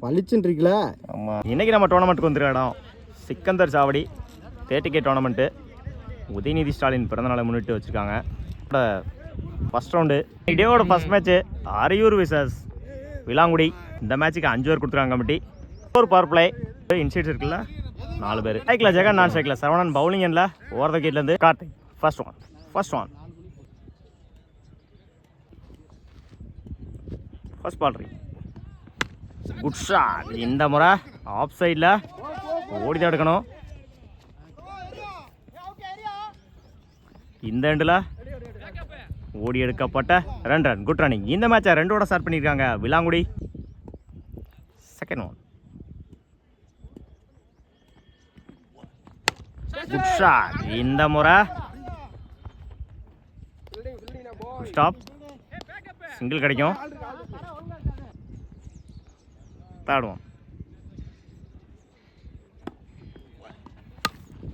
பளிச்சுன்னு இருக்குல்ல. ஆமாம், இன்றைக்கி நம்ம டோர்னமெண்ட்டுக்கு வந்துருக்க இடம் சிக்கந்தர் சாவடி 30K டோர்னமெண்ட்டு. உதயநிதி ஸ்டாலின் பிறந்தநாளை முன்னிட்டு வச்சுருக்காங்க. ஃபஸ்ட் ரவுண்டு இடையோட first match Ariyur versus Vilangudi. இந்த மேட்ச்சுக்கு 5 பேர் கொடுத்துருக்காங்க கமிட்டி. ஒரு பவர் பிளே இன்சைட்ஸ் இருக்குல்ல 4 பேர். ஸ்ட்ரைக்கில் ஜெகன், நான் ஸ்ட்ரைக்கில் சரவணன், பவுலிங் எண்ணில் ஓவர் த கேட்லேருந்து Karthik. First one first ball ரீ. Good shot. இந்த முறை ஆஃப் சைடில் ஓடி தான் எடுக்கணும். இந்த எண்டில் ஓடி எடுக்கப்பட்ட 2 ரன். Good running. இந்த மேட்சை 2ஓட ஸ்டார்ட் பண்ணியிருக்காங்க Vilangudi. Second one. Good shot. இந்த முறை ஸ்டாப், சிங்கிள் கிடைக்கும். Third one.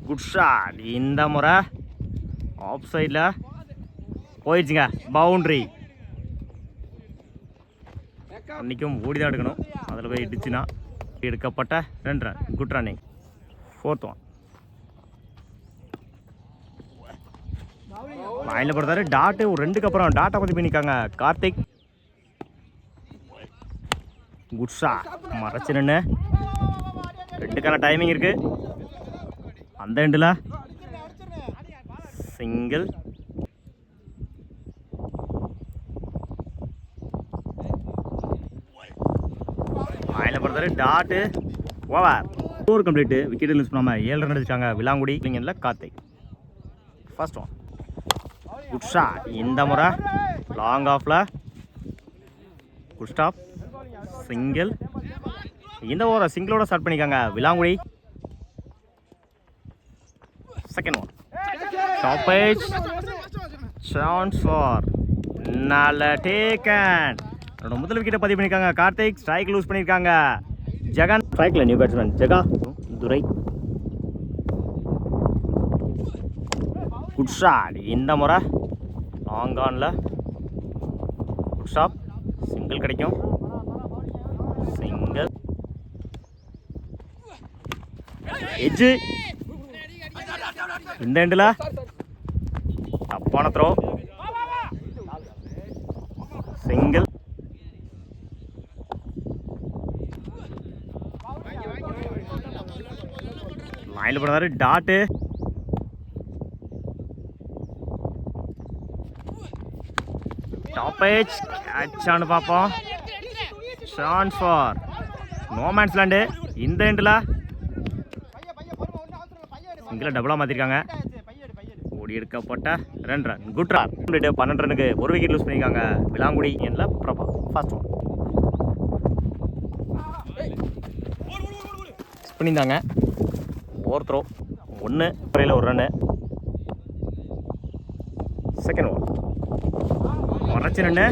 Good shot. இந்த முறை ஆஃப் சைடில் போயிடுச்சுங்க, பவுண்ட்ரி. அன்றைக்கும் ஓடி தான் எடுக்கணும், அதில் போய் இடிச்சுன்னா எடுக்கப்பட்ட 2 run. Good running. Fourth one. லைனில் பொறுத்தாரு டாட்டு. ஒரு 2க்கு அப்புறம் டாட்டை பற்றி பண்ணிக்காங்க கார்த்திக். Good shot. மறைச்சு நின்று 2க்கான டைமிங் இருக்கு. அந்த எண்டில் சிங்கிள். லைனில் பொறுத்தாரு dot. Over. Score complete. Wicket use பண்ணாமல் 7 ரன் அடிச்சிட்டாங்க விலாங்குடி. இல்லைங்கல்ல Karthik. First one. Good shot. இந்த முறை லாங் ஆஃப்ல குட் ஸ்டாப், சிங்கிள். இந்த ஓவரை சிங்கிளோட ஸ்டார்ட் பண்ணிக்காங்க Vilangudi. Second one. Top edge chance for நல்ல டேக்கன். அவரோட முதல் விக்கெட்டை பதிவு பண்ணியிருக்காங்க கார்த்திக். ஸ்ட்ரைக் லூஸ் பண்ணியிருக்காங்க ஜெகன். ஸ்ட்ரைக்கில் new batsman Jega Durai. Good shot. இந்த முறை லாங் ஆனில் குட் ஸ்டாப், சிங்கிள் கிடைக்கும். சிங்கிள். எட்ஜு. இந்த எண்டில் தப்பான த்ரோ, சிங்கிள். லைனில் போனாரு டாட்டு. டாப் ஏஜ் கேட்சான்னு பார்ப்போம். Chance for no man's land. இந்த எண்டில் சிங்கிளை டபுளாக மாற்றிருக்காங்க. ஓடி எடுக்கப்பட்ட 2 ரன். Good run. 12 ரனுக்கு 1 விக்கெட் லூஸ் பண்ணியிருக்காங்க விலாங்குடி எண்ணில் பிரபா. ஃபர்ஸ்ட் ஒன் பண்ணியிருந்தாங்க. ஓவர் த்ரோ 1 துறையில் 1 ரன்னு. Second one. மறைச்சு நின்று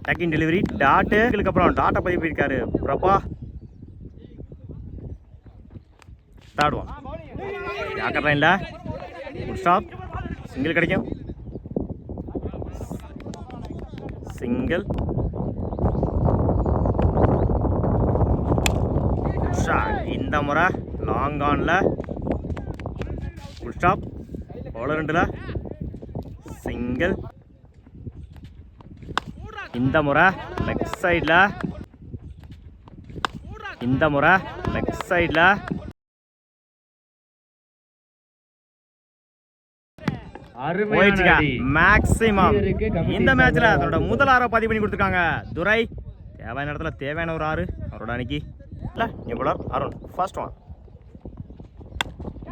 டேக்கிங் டெலிவரி டாட்டு. அப்புறம் டாட்டை பதிவு போயிருக்காரு பிரபா. Third one. யாக்கர் லைனில் குட் ஸ்டாப், சிங்கிள் கிடைக்கும். சிங்கிள். ஷாட். இந்த முறை லாங் ஆனில் குட் ஸ்டாப், பவுலர் 2ல் சிங்கிள். இந்த முறை லெக் சைடில் மேக்ஸிமம். இந்த மேட்ச்ல அதோட முதல் 6 பதிவு பண்ணி கொடுத்துருக்காங்க துரை. தேவையான இடத்துல தேவையான ஒரு 6 அவரோட அன்னைக்கு இல்லை. New bowler Arun. First one.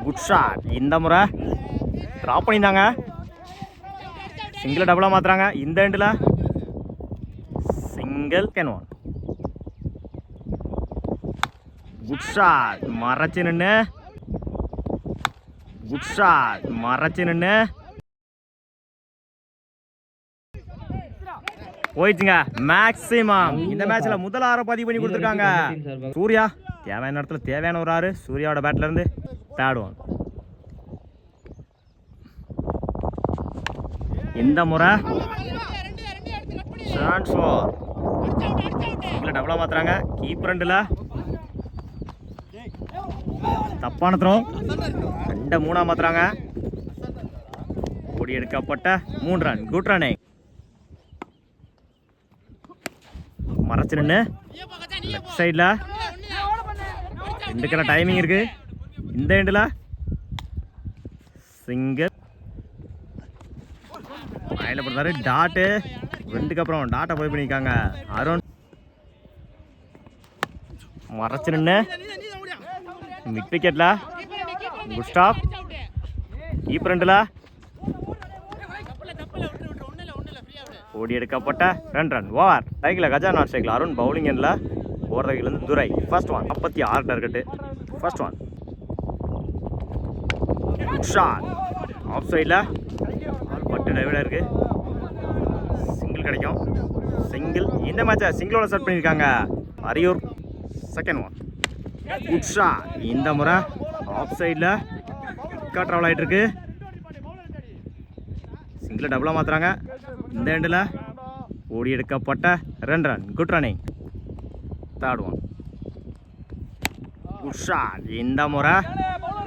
Good shot. இந்த முறை ட்ராப் பண்ணியிருந்தாங்க, சிங்கிளை டபுளாக மாற்றுறாங்க. இந்த எண்டில் சிங்கிள். கேன் ஒன். Good shot. மறைச்சு நின்று போயிடுச்சுங்க மேக்ஸிமம். இந்த மேட்ச்ல முதல் 6 பதிவு பண்ணி கொடுத்துருக்காங்க சூர்யா. தேவையான இடத்துல தேவையான ஒரு 6 சூர்யாவோட பேட்ல இருந்து. Third one. இந்த முறை சான்ஸ் ஃபார் சிங்கிள் டபுளா மாத்துறாங்க. கீப்பர் ரெண்டுல தப்பான த்ரோ. 2-3 மாத்துறாங்க. ஓடி எடுக்கப்பட்ட 3 ரன். Good running. மறைச்சு நின்று லெஃப்ட் சைடில் ரெண்டுக்கான டைமிங் இருக்கு. இந்த எண்டில் சிங்கிள் வாயில போடுறாரு. டாட்டு 2க்கு அப்புறம் டாட்டை போய் பண்ணியிருக்காங்க. அருண் மறைச்சு நின்று மிட் விக்கெட்ல குட் ஸ்டாப். கீப்பர் ரெண்டுல ஓடி எடுக்கப்பட்ட 2 ரன். ஓவர். ஸ்ட்ரைக்கில் கஜா, நாட் ஸ்ட்ரைக்கில் அருண். பவுலிங் எண்ணில் ஓடுறதுலேருந்து Durai. First one. 56 target. First one. Good shot. Off சைடில் பட்டு டைவில் இருக்கு. சிங்கிள் கிடைக்கும். சிங்கிள். இந்த மேட்சை சிங்கிளோட செட் பண்ணியிருக்காங்க Ariyur. Second one. Good shot. இந்த முறை ஆஃப் சைடில் ட்ராவல் ஆகிட்டு இருக்கு. சிங்கிள் டபுளாக மாற்றுறாங்க. இந்த எண்டில் ஓடி எடுக்கப்பட்ட 2 run. Good running. Third one. Good shot. இந்த முறை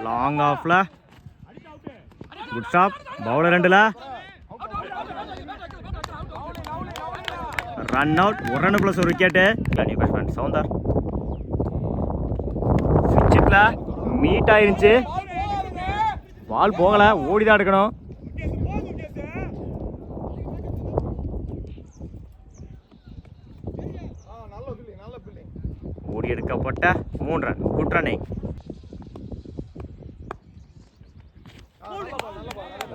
லாங் ஆஃப்ல குட் ஸ்டாப். பவுலர் ரெண்டுல run out. 1 run plus 1 wicket. New batsman Soundar. ஸ்விட்சில் மீட் ஆயிருந்துச்சு. பால் போகலை. ஓடி தான் எடுக்கணும். ஓடி எடுக்கப்பட்ட 3 ரன். Good running.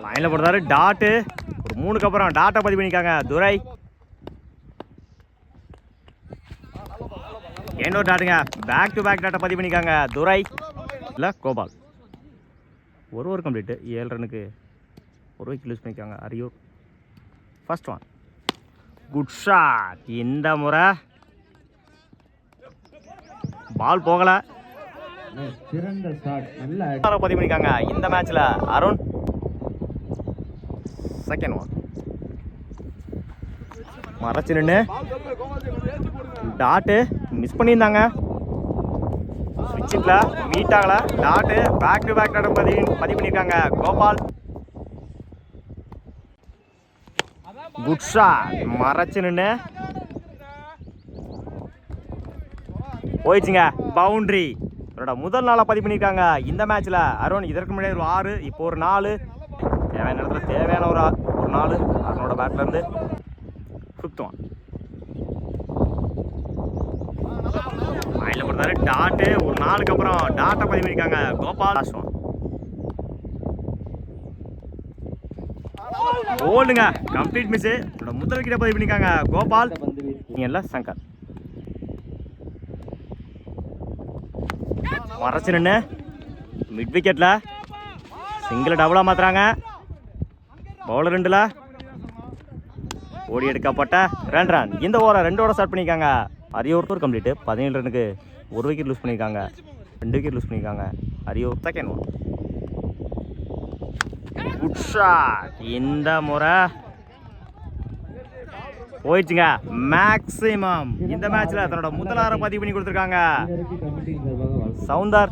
லைனில் போடுறாரு. டாட்டு ஒரு 3க்கு அப்புறம் டாட்டை பதிவு பண்ணிக்காங்க துரை. இன்னொரு டாட்டுங்க. பேக் டு பேக் டாட்டை பதிவு பண்ணிக்காங்க துரை. இல்லை கோபால். ஒரு ஓவர் கம்ப்ளீட்டு. 7 ரனுக்கு 1 விக்கெட் லூஸ் பண்ணிக்காங்க Ariyur. First one. Good shot. இந்த முறை பால் போகல. பதிவு பண்ணிக்காங்க இந்த மேட்ச்ல அருண். Second one. மறைச்சு நின்று டாட்டு மிஸ் பண்ணியிருந்தாங்க. ஸ்விட்சில் மீட் ஆகல. Dot back to back dot பதிவு பண்ணியிருக்காங்க கோபால். Good shot. மறைச்சு நின்று போயிடுச்சுங்க. பவுண்டரி. அவரோட முதல் நாளாக பதிவு பண்ணியிருக்காங்க இந்த மேட்ச்சில் அருண். இதற்கு முன்னாடி ஒரு 6, இப்போ ஒரு 4. தேவையான இடத்துல தேவையான ஒரு 4 அருணோட பேட்லேருந்து. Fifth one. மைண்டில் போடுறாரு. டாட்டு ஒரு 4க்கு அப்புறம் டாட்டை பதிவு பண்ணியிருக்காங்க கோபால். Last one. ஓல்டுங்க. Complete miss. முதல் விக்கெட்டை பதிவு பண்ணியிருக்காங்க கோபால். நீங்கள் சங்கர். மறைச்சு நின்று மிட் விக்கெட்டில் சிங்கிள் டபுளாக மாற்றுறாங்க. பவுலர் ரெண்டுல ஓடி எடுக்கப்பட்ட 2 ரன். இந்த ஓவரை 2 ஓவர் ஸ்டார்ட் பண்ணியிருக்காங்க அரியூர். கம்ப்ளீட்டு. 17 ரனுக்கு 1 விக்கெட் லூஸ் பண்ணியிருக்காங்க. 2 விக்கெட் லூஸ் பண்ணியிருக்காங்க Ariyur. Second one. Good shot. இந்த முறை போயிடுச்சுங்க. மேக்ஸிமம் இந்த மேட்ச்ல தன்னோட முதல் 6 பதிவு பண்ணி கொடுத்துருக்காங்க சவுந்தர்.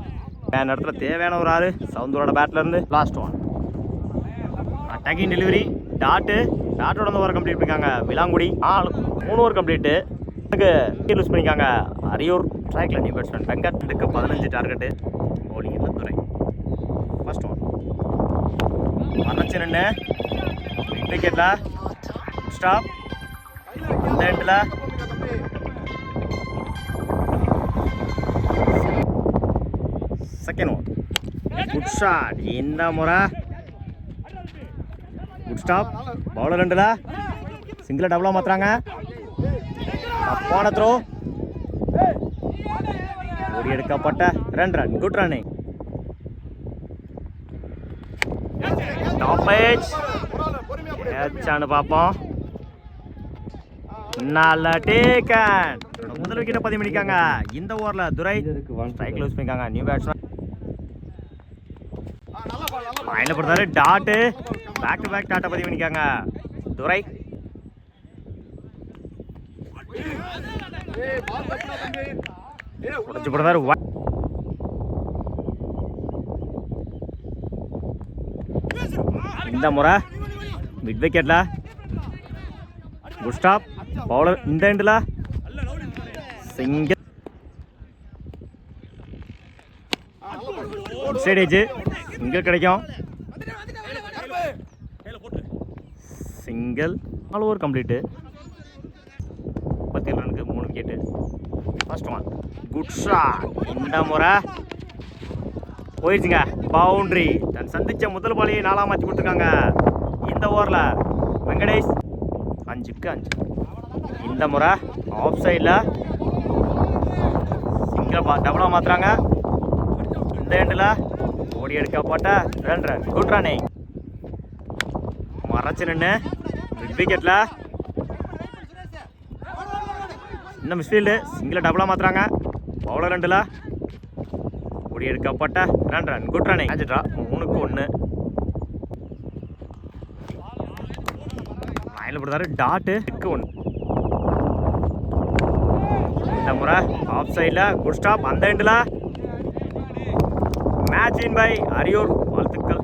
இடத்துல தேவையான ஒரு 6 சவுந்தரோட பேட்ல இருந்து. Last one. Attacking delivery. டாட்டோட ஓவர் கம்ப்ளீட் பண்ணிருக்காங்க விலாங்குடி. 3 over complete. லூஸ் பண்ணிக்காங்க அரியூர். ஸ்ட்ரைக்கில் new batsman Venkat. 15 target. Bowling Durai. First one. மறைச்சு நின்று விக்கெட்டில் ஸ்டாப். இந்த எண்டில் செகண்ட் ஒன். Good shot. இந்த முறை குட் ஸ்டாப். பவுலர் ரெண்டுல சிங்கிள் டபுளாக மாற்றுறாங்க. தப்பான த்ரோ. ஓடி எடுக்கப்பட்ட 2 run. Good running. Top edge ஏச்சான்னு பார்ப்போம். நல்ல டேக்கன். முதல் விக்கெட்டை பதிவு பண்ணிக்காங்க இந்த ஓவரில் துரை. ஸ்ட்ரைக் லூஸ் பண்ணிக்காங்க நியூ பேட்ஸ்மேன். மைண்டில் போடுறாரு. டாட்டு பேக் டு பேக் டாட்டை பதிவு பண்ணிக்காங்க துரை. உடச்சு போடுறாரு. இந்த முறை மிட் விக்கெட்ல குட் ஸ்டாப். பவுலர் இந்த எண்டில் சிங்கிள் சைடேஜ் சிங்கிள் கிடைக்கும். Single all over complete. 37 ரனுக்கு 3 wicket. First one good shot. இந்த முறை போயிடுச்சுங்க, பவுண்ட்ரி. தன் சந்திச்ச முதல் பாலையை 4 மாற்றி கொடுத்துருக்காங்க இந்த ஓவரில். வெங்கடேஷ் 5க்கு 5. இந்த முறை ஆஃப் சைடில் சிங்கிள் டபுளாக மாற்றுறாங்க. இந்த எண்டில் ஓடி எடுக்கப்பட்ட 2 ரன். Good running. மறைச்சு நின்று மிட் விக்கெட்டில் இந்த மிஸ்ஃபீல்டு சிங்கிள் டபுளாக மாற்றுறாங்க. பவுலர் 2ல் ஓடி எடுக்கப்பட்ட 2 ரன். Good running. ஆச்சுட்டா 3க்கு 1. லைனில் போடுறாரு. டாட்டு 1. இந்த முறை ஆஃப் சைடில் குட் ஸ்டாப். அந்த எண்டில் மேட்ச் இன் பை அரியூர். வாழ்த்துக்கள்.